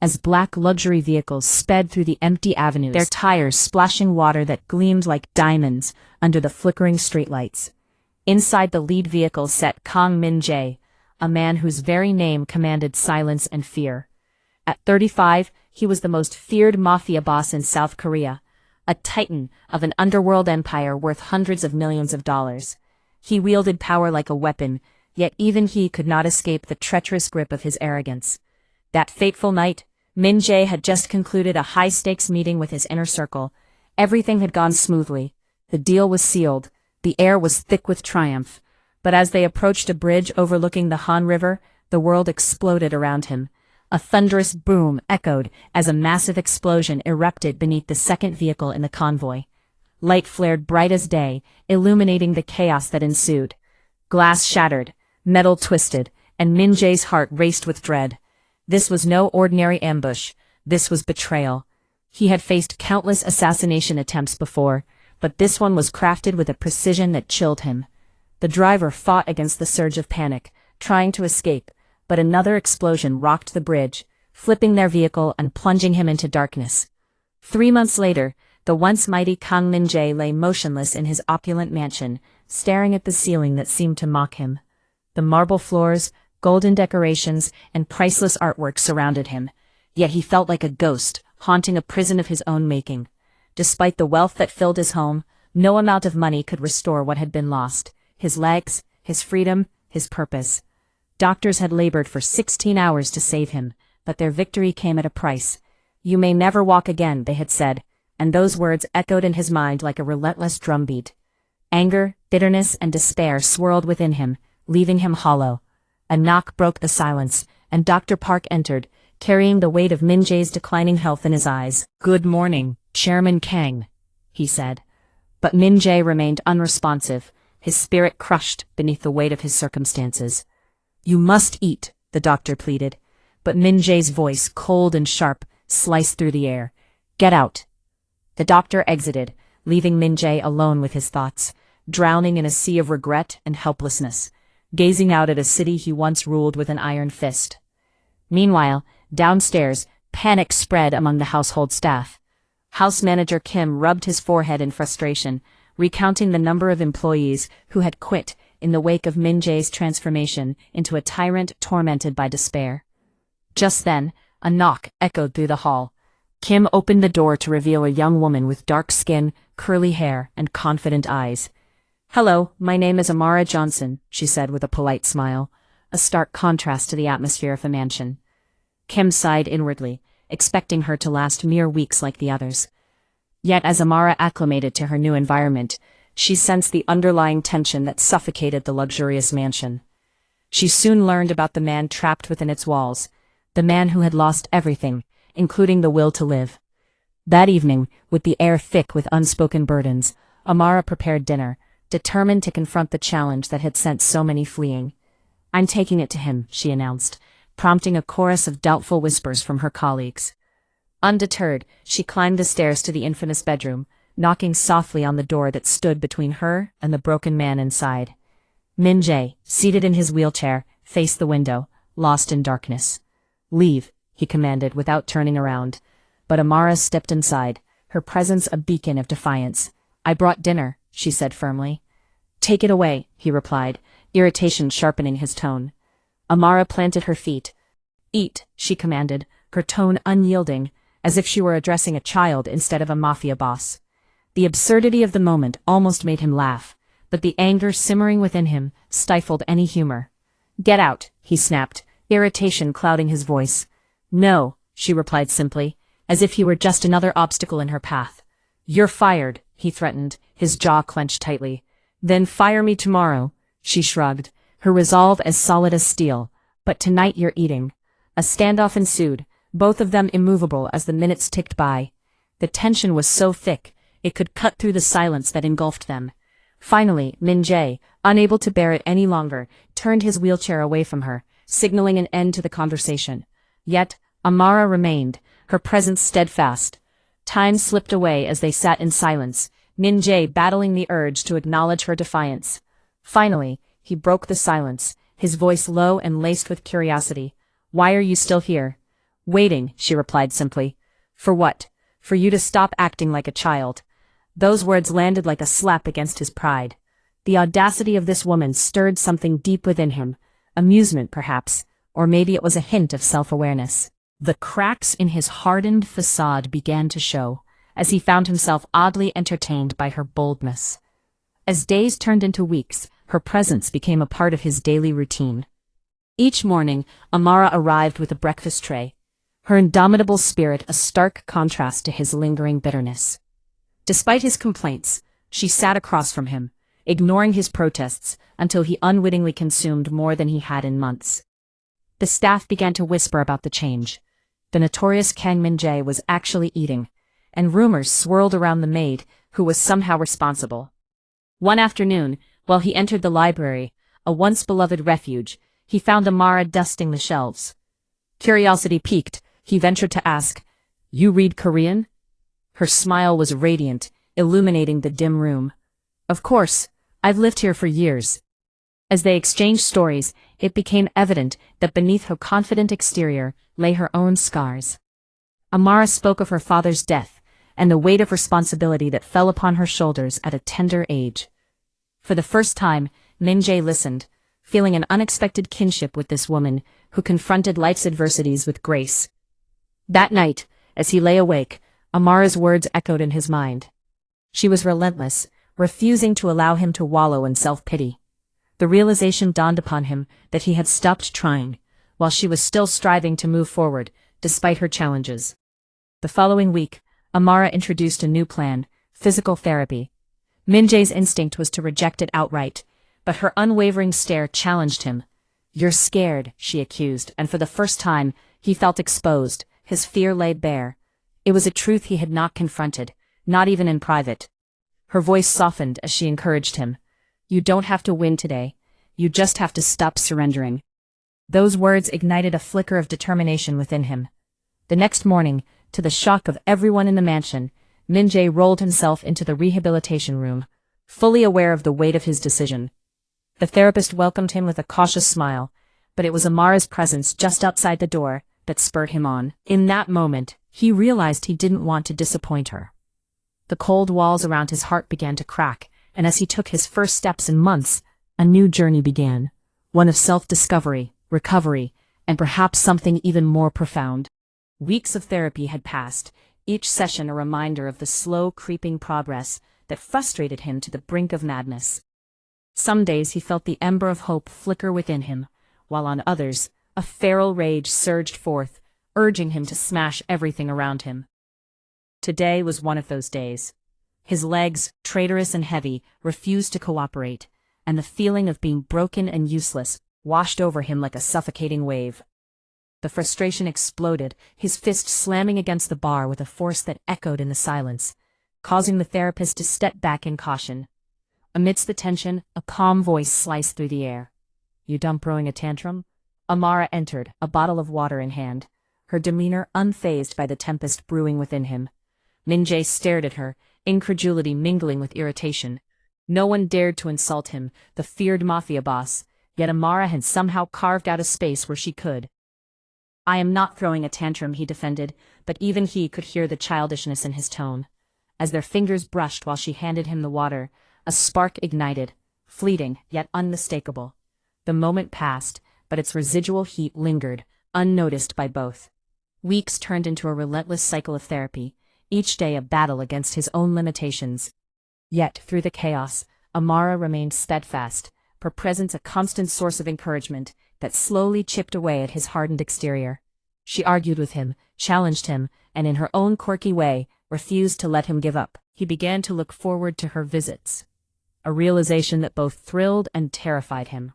as black luxury vehicles sped through the empty avenues, their tires splashing water that gleamed like diamonds under the flickering streetlights. Inside the lead vehicle sat Kang Min-Jae, a man whose very name commanded silence and fear. At 35, he was the most feared mafia boss in South Korea, a titan of an underworld empire worth hundreds of millions of dollars. He wielded power like a weapon, yet even he could not escape the treacherous grip of his arrogance. That fateful night, Min-Jae had just concluded a high-stakes meeting with his inner circle. Everything had gone smoothly. The deal was sealed. The air was thick with triumph. But as they approached a bridge overlooking the Han River, the world exploded around him. A thunderous boom echoed as a massive explosion erupted beneath the second vehicle in the convoy. Light flared bright as day, illuminating the chaos that ensued. Glass shattered, metal twisted, and Min-Jae's heart raced with dread. This was no ordinary ambush. This was betrayal. He had faced countless assassination attempts before, but this one was crafted with a precision that chilled him. The driver fought against the surge of panic, trying to escape, but another explosion rocked the bridge, flipping their vehicle and plunging him into darkness. 3 months later, the once mighty Kang Min-Jae lay motionless in his opulent mansion, staring at the ceiling that seemed to mock him. The marble floors, golden decorations, and priceless artwork surrounded him, yet he felt like a ghost, haunting a prison of his own making. Despite the wealth that filled his home, no amount of money could restore what had been lost: his legs, his freedom, his purpose. Doctors had labored for 16 hours to save him, but their victory came at a price. "You may never walk again," they had said, and those words echoed in his mind like a relentless drumbeat. Anger, bitterness, and despair swirled within him, leaving him hollow. A knock broke the silence, and Dr. Park entered, carrying the weight of Min-Jae's declining health in his eyes. "Good morning, Chairman Kang," he said. But Min-Jae remained unresponsive, his spirit crushed beneath the weight of his circumstances. "You must eat," the doctor pleaded, but Min-Jae's voice, cold and sharp, sliced through the air. "Get out." The doctor exited, leaving Min-Jae alone with his thoughts, drowning in a sea of regret and helplessness, gazing out at a city he once ruled with an iron fist. Meanwhile, downstairs, panic spread among the household staff. House manager Kim rubbed his forehead in frustration, recounting the number of employees who had quit in the wake of Min-Jae's transformation into a tyrant tormented by despair. Just then, a knock echoed through the hall. Kim opened the door to reveal a young woman with dark skin, curly hair, and confident eyes. "Hello, my name is Amara Johnson," she said with a polite smile, a stark contrast to the atmosphere of the mansion. Kim sighed inwardly, expecting her to last mere weeks like the others. Yet as Amara acclimated to her new environment, she sensed the underlying tension that suffocated the luxurious mansion. She soon learned about the man trapped within its walls, the man who had lost everything, including the will to live. That evening, with the air thick with unspoken burdens, Amara prepared dinner, determined to confront the challenge that had sent so many fleeing. "I'm taking it to him," she announced, prompting a chorus of doubtful whispers from her colleagues. Undeterred, she climbed the stairs to the infamous bedroom, knocking softly on the door that stood between her and the broken man inside. Min-Jae, seated in his wheelchair, faced the window, lost in darkness. "Leave," he commanded without turning around. But Amara stepped inside, her presence a beacon of defiance. "I brought dinner," she said firmly. "Take it away," he replied, irritation sharpening his tone. Amara planted her feet. "Eat," she commanded, her tone unyielding, as if she were addressing a child instead of a mafia boss. The absurdity of the moment almost made him laugh, but the anger simmering within him stifled any humor. "Get out," he snapped, irritation clouding his voice. "No," she replied simply, as if he were just another obstacle in her path. "You're fired," he threatened, his jaw clenched tightly. "Then fire me tomorrow," she shrugged, her resolve as solid as steel. "But tonight you're eating." A standoff ensued, both of them immovable as the minutes ticked by. The tension was so thick, it could cut through the silence that engulfed them. Finally, Min-Jae, unable to bear it any longer, turned his wheelchair away from her, signaling an end to the conversation. Yet, Amara remained, her presence steadfast. Time slipped away as they sat in silence, Min-Jae battling the urge to acknowledge her defiance. Finally, he broke the silence, his voice low and laced with curiosity. "Why are you still here?" Waiting, she replied simply. For what? For you to stop acting like a child. Those words landed like a slap against his pride. The audacity of this woman stirred something deep within him. Amusement, perhaps, or maybe it was a hint of self-awareness. The cracks in his hardened facade began to show, as he found himself oddly entertained by her boldness. As days turned into weeks, her presence became a part of his daily routine. Each morning, Amara arrived with a breakfast tray, her indomitable spirit a stark contrast to his lingering bitterness. Despite his complaints, she sat across from him, ignoring his protests until he unwittingly consumed more than he had in months. The staff began to whisper about the change. The notorious Kang Min-Jae was actually eating, and rumors swirled around the maid, who was somehow responsible. One afternoon, while he entered the library, a once beloved refuge, he found Amara dusting the shelves. Curiosity piqued, he ventured to ask, "You read Korean?" Her smile was radiant, illuminating the dim room. "Of course, I've lived here for years." As they exchanged stories, it became evident that beneath her confident exterior lay her own scars. Amara spoke of her father's death, and the weight of responsibility that fell upon her shoulders at a tender age. For the first time, Min-Jae listened, feeling an unexpected kinship with this woman who confronted life's adversities with grace. That night, as he lay awake, Amara's words echoed in his mind. She was relentless, refusing to allow him to wallow in self-pity. The realization dawned upon him that he had stopped trying, while she was still striving to move forward, despite her challenges. The following week, Amara introduced a new plan, physical therapy. Min-Jae's instinct was to reject it outright, but her unwavering stare challenged him. "You're scared," she accused, and for the first time, he felt exposed, his fear laid bare. It was a truth he had not confronted, not even in private. Her voice softened as she encouraged him. "You don't have to win today. You just have to stop surrendering." Those words ignited a flicker of determination within him. The next morning, to the shock of everyone in the mansion, Min-Jae rolled himself into the rehabilitation room, fully aware of the weight of his decision. The therapist welcomed him with a cautious smile, but it was Amara's presence just outside the door that spurred him on. In that moment, he realized he didn't want to disappoint her. The cold walls around his heart began to crack, and as he took his first steps in months, a new journey began, one of self-discovery, recovery, and perhaps something even more profound. Weeks of therapy had passed, each session a reminder of the slow, creeping progress that frustrated him to the brink of madness. Some days he felt the ember of hope flicker within him, while on others, a feral rage surged forth, urging him to smash everything around him. Today was one of those days. His legs, traitorous and heavy, refused to cooperate, and the feeling of being broken and useless washed over him like a suffocating wave. The frustration exploded, his fist slamming against the bar with a force that echoed in the silence, causing the therapist to step back in caution. Amidst the tension, a calm voice sliced through the air. "You done throwing a tantrum?" Amara entered, a bottle of water in hand, her demeanor unfazed by the tempest brewing within him. Min-Jae stared at her, incredulity mingling with irritation. No one dared to insult him, the feared Mafia boss, yet Amara had somehow carved out a space where she could. "I am not throwing a tantrum," he defended, but even he could hear the childishness in his tone. As their fingers brushed while she handed him the water, a spark ignited, fleeting yet unmistakable. The moment passed, but its residual heat lingered, unnoticed by both. Weeks turned into a relentless cycle of therapy, each day a battle against his own limitations. Yet, through the chaos, Amara remained steadfast, her presence a constant source of encouragement that slowly chipped away at his hardened exterior. She argued with him, challenged him, and in her own quirky way, refused to let him give up. He began to look forward to her visits, a realization that both thrilled and terrified him.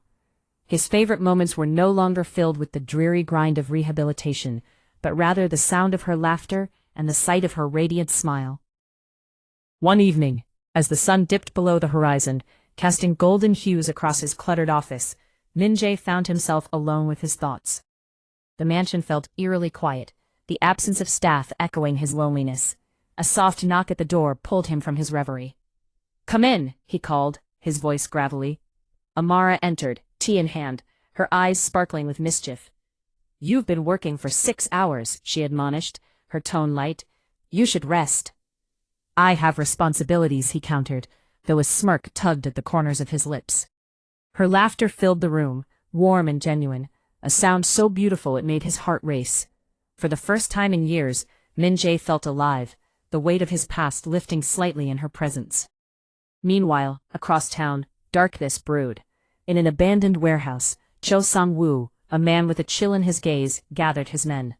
His favorite moments were no longer filled with the dreary grind of rehabilitation, but rather the sound of her laughter and the sight of her radiant smile. One evening, as the sun dipped below the horizon, casting golden hues across his cluttered office, Min-Jae found himself alone with his thoughts. The mansion felt eerily quiet, the absence of staff echoing his loneliness. A soft knock at the door pulled him from his reverie. "Come in," he called, his voice gravelly. Amara entered, tea in hand, her eyes sparkling with mischief. "You've been working for 6 hours," she admonished, her tone light. "You should rest." "I have responsibilities," he countered, though a smirk tugged at the corners of his lips. Her laughter filled the room, warm and genuine, a sound so beautiful it made his heart race. For the first time in years, Min-Jae felt alive, the weight of his past lifting slightly in her presence. Meanwhile, across town, darkness brewed. In an abandoned warehouse, Cho Sang-woo, a man with a chill in his gaze, gathered his men.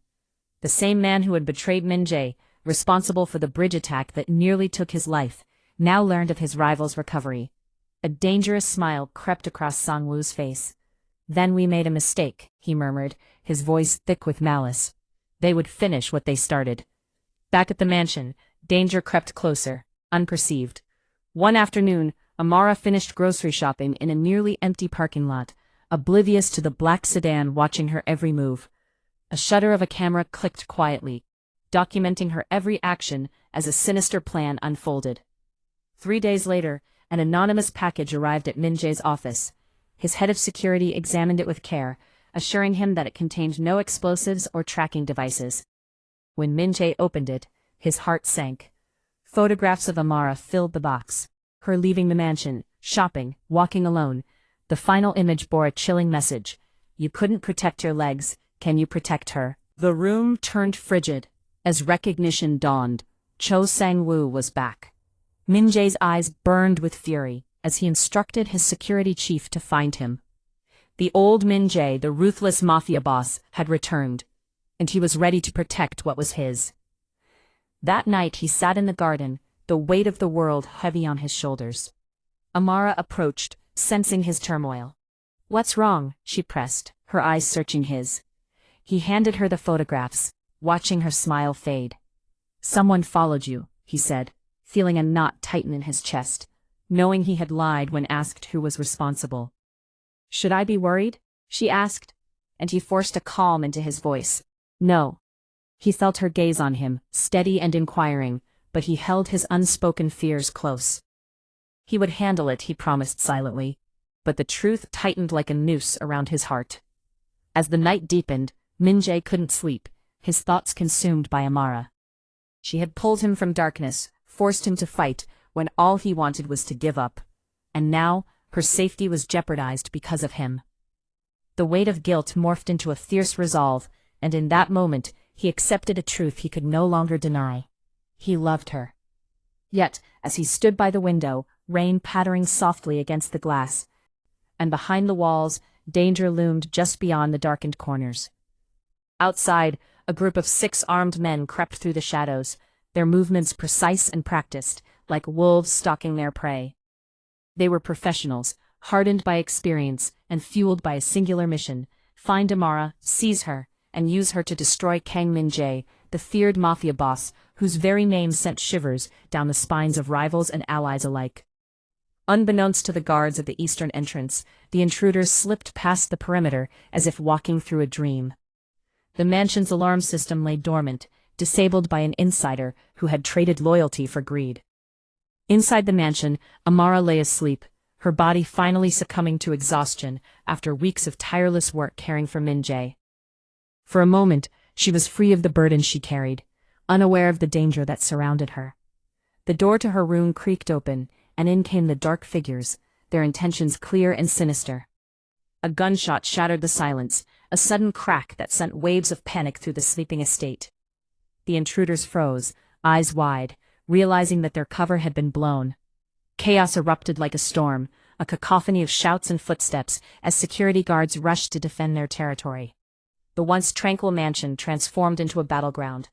The same man who had betrayed Min-Jae, responsible for the bridge attack that nearly took his life, now learned of his rival's recovery. A dangerous smile crept across Sang-woo's face. "Then we made a mistake," he murmured, his voice thick with malice. "They would finish what they started." Back at the mansion, danger crept closer, unperceived. One afternoon, Amara finished grocery shopping in a nearly empty parking lot, oblivious to the black sedan watching her every move. A shutter of a camera clicked quietly, documenting her every action as a sinister plan unfolded. 3 days later, an anonymous package arrived at Min-Jae's office. His head of security examined it with care, assuring him that it contained no explosives or tracking devices. When Min-Jae opened it, his heart sank. Photographs of Amara filled the box. Her leaving the mansion, shopping, walking alone. The final image bore a chilling message. "You couldn't protect your legs, can you protect her?" The room turned frigid. As recognition dawned, Cho Sang-woo was back. Min-Jae's eyes burned with fury as he instructed his security chief to find him. The old Min-Jae, the ruthless Mafia boss, had returned, and he was ready to protect what was his. That night he sat in the garden, the weight of the world heavy on his shoulders. Amara approached, sensing his turmoil. "What's wrong?" she pressed, her eyes searching his. He handed her the photographs, watching her smile fade. "Someone followed you," he said, feeling a knot tighten in his chest, knowing he had lied when asked who was responsible. "Should I be worried?" she asked, and he forced a calm into his voice. "No." He felt her gaze on him, steady and inquiring, but he held his unspoken fears close. He would handle it, he promised silently, but the truth tightened like a noose around his heart. As the night deepened, Min-Jae couldn't sleep, his thoughts consumed by Amara. She had pulled him from darkness, forced him to fight, when all he wanted was to give up. And now, her safety was jeopardized because of him. The weight of guilt morphed into a fierce resolve, and in that moment, he accepted a truth he could no longer deny. He loved her. Yet, as he stood by the window, rain pattering softly against the glass, and behind the walls, danger loomed just beyond the darkened corners. Outside, a group of 6 armed men crept through the shadows, their movements precise and practiced, like wolves stalking their prey. They were professionals, hardened by experience and fueled by a singular mission: find Amara, seize her, and use her to destroy Kang Min-Jae, the feared Mafia boss, whose very name sent shivers down the spines of rivals and allies alike. Unbeknownst to the guards at the eastern entrance, the intruders slipped past the perimeter as if walking through a dream. The mansion's alarm system lay dormant, disabled by an insider who had traded loyalty for greed. Inside the mansion, Amara lay asleep, her body finally succumbing to exhaustion after weeks of tireless work caring for Min-Jae. For a moment, she was free of the burden she carried, unaware of the danger that surrounded her. The door to her room creaked open, and in came the dark figures, their intentions clear and sinister. A gunshot shattered the silence, a sudden crack that sent waves of panic through the sleeping estate. The intruders froze, eyes wide, realizing that their cover had been blown. Chaos erupted like a storm, a cacophony of shouts and footsteps as security guards rushed to defend their territory. The once tranquil mansion transformed into a battleground.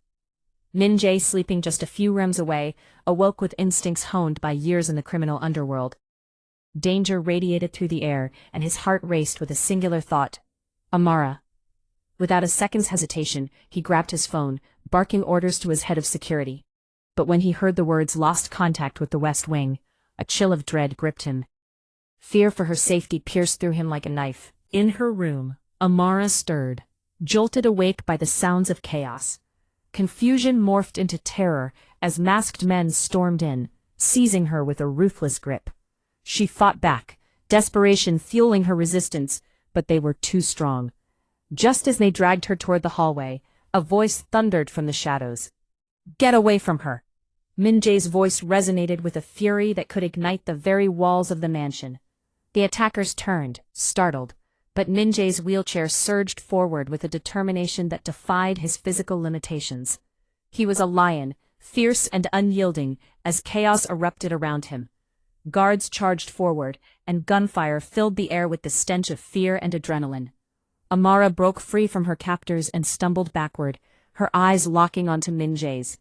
Min-Jae, sleeping just a few rooms away, awoke with instincts honed by years in the criminal underworld. Danger radiated through the air, and his heart raced with a singular thought: Amara. Without a second's hesitation, he grabbed his phone, barking orders to his head of security. But when he heard the words "lost contact with the West Wing," a chill of dread gripped him. Fear for her safety pierced through him like a knife. In her room, Amara stirred, jolted awake by the sounds of chaos. Confusion morphed into terror as masked men stormed in, seizing her with a ruthless grip. She fought back, desperation fueling her resistance, but they were too strong. Just as they dragged her toward the hallway, a voice thundered from the shadows. "Get away from her!" Min-Jae's voice resonated with a fury that could ignite the very walls of the mansion. The attackers turned, startled, but Min-Jae's wheelchair surged forward with a determination that defied his physical limitations. He was a lion, fierce and unyielding, as chaos erupted around him. Guards charged forward, and gunfire filled the air with the stench of fear and adrenaline. Amara broke free from her captors and stumbled backward, her eyes locking onto Min-Jae's.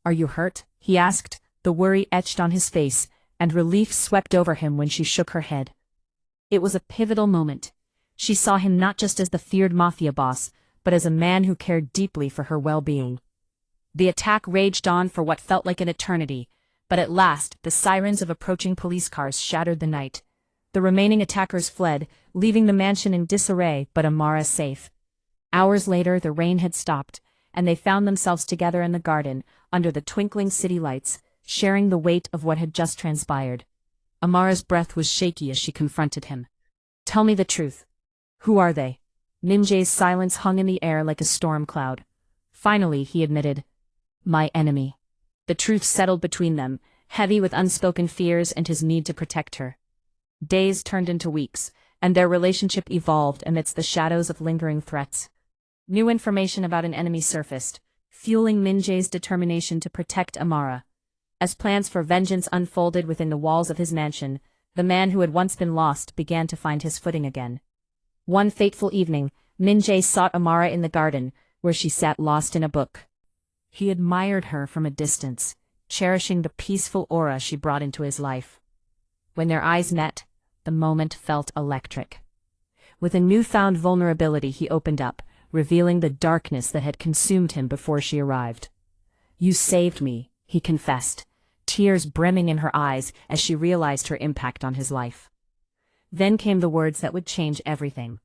"Are you hurt?" he asked, the worry etched on his face, and relief swept over him when she shook her head. It was a pivotal moment. She saw him not just as the feared Mafia boss, but as a man who cared deeply for her well-being. The attack raged on for what felt like an eternity, but at last the sirens of approaching police cars shattered the night. The remaining attackers fled, leaving the mansion in disarray but Amara safe. Hours later the rain had stopped, and they found themselves together in the garden, under the twinkling city lights, sharing the weight of what had just transpired. Amara's breath was shaky as she confronted him. "Tell me the truth. Who are they?" Min-Jae's silence hung in the air like a storm cloud. Finally, he admitted, "My enemy." The truth settled between them, heavy with unspoken fears and his need to protect her. Days turned into weeks, and their relationship evolved amidst the shadows of lingering threats. New information about an enemy surfaced, fueling Min-Jae's determination to protect Amara. As plans for vengeance unfolded within the walls of his mansion, the man who had once been lost began to find his footing again. One fateful evening, Min-Jae sought Amara in the garden, where she sat lost in a book. He admired her from a distance, cherishing the peaceful aura she brought into his life. When their eyes met, the moment felt electric. With a newfound vulnerability he opened up, revealing the darkness that had consumed him before she arrived. "You saved me," he confessed, tears brimming in her eyes as she realized her impact on his life. Then came the words that would change everything.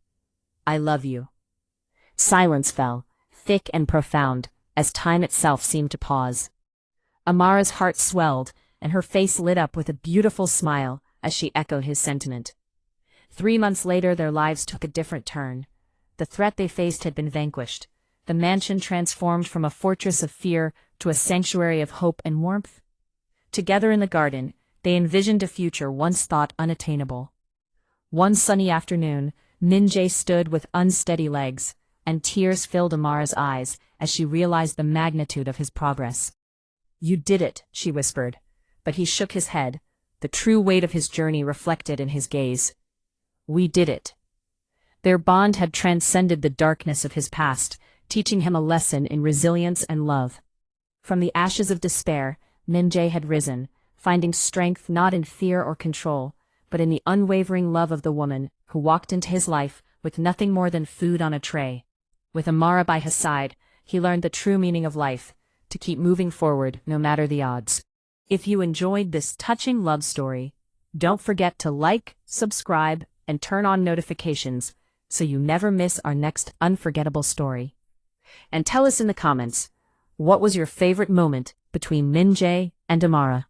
"I love you." Silence fell, thick and profound, as time itself seemed to pause. Amara's heart swelled, and her face lit up with a beautiful smile as she echoed his sentiment. 3 months later their lives took a different turn. The threat they faced had been vanquished, the mansion transformed from a fortress of fear to a sanctuary of hope and warmth. Together in the garden, they envisioned a future once thought unattainable. One sunny afternoon, Min-Jae stood with unsteady legs, and tears filled Amara's eyes as she realized the magnitude of his progress. "You did it," she whispered, but he shook his head, the true weight of his journey reflected in his gaze. "We did it." Their bond had transcended the darkness of his past, teaching him a lesson in resilience and love. From the ashes of despair, Min-Jae had risen, finding strength not in fear or control, but in the unwavering love of the woman who walked into his life with nothing more than food on a tray. With Amara by his side, he learned the true meaning of life, to keep moving forward no matter the odds. If you enjoyed this touching love story, don't forget to like, subscribe, and turn on notifications so you never miss our next unforgettable story. And tell us in the comments, what was your favorite moment between Min-Jae and Amara?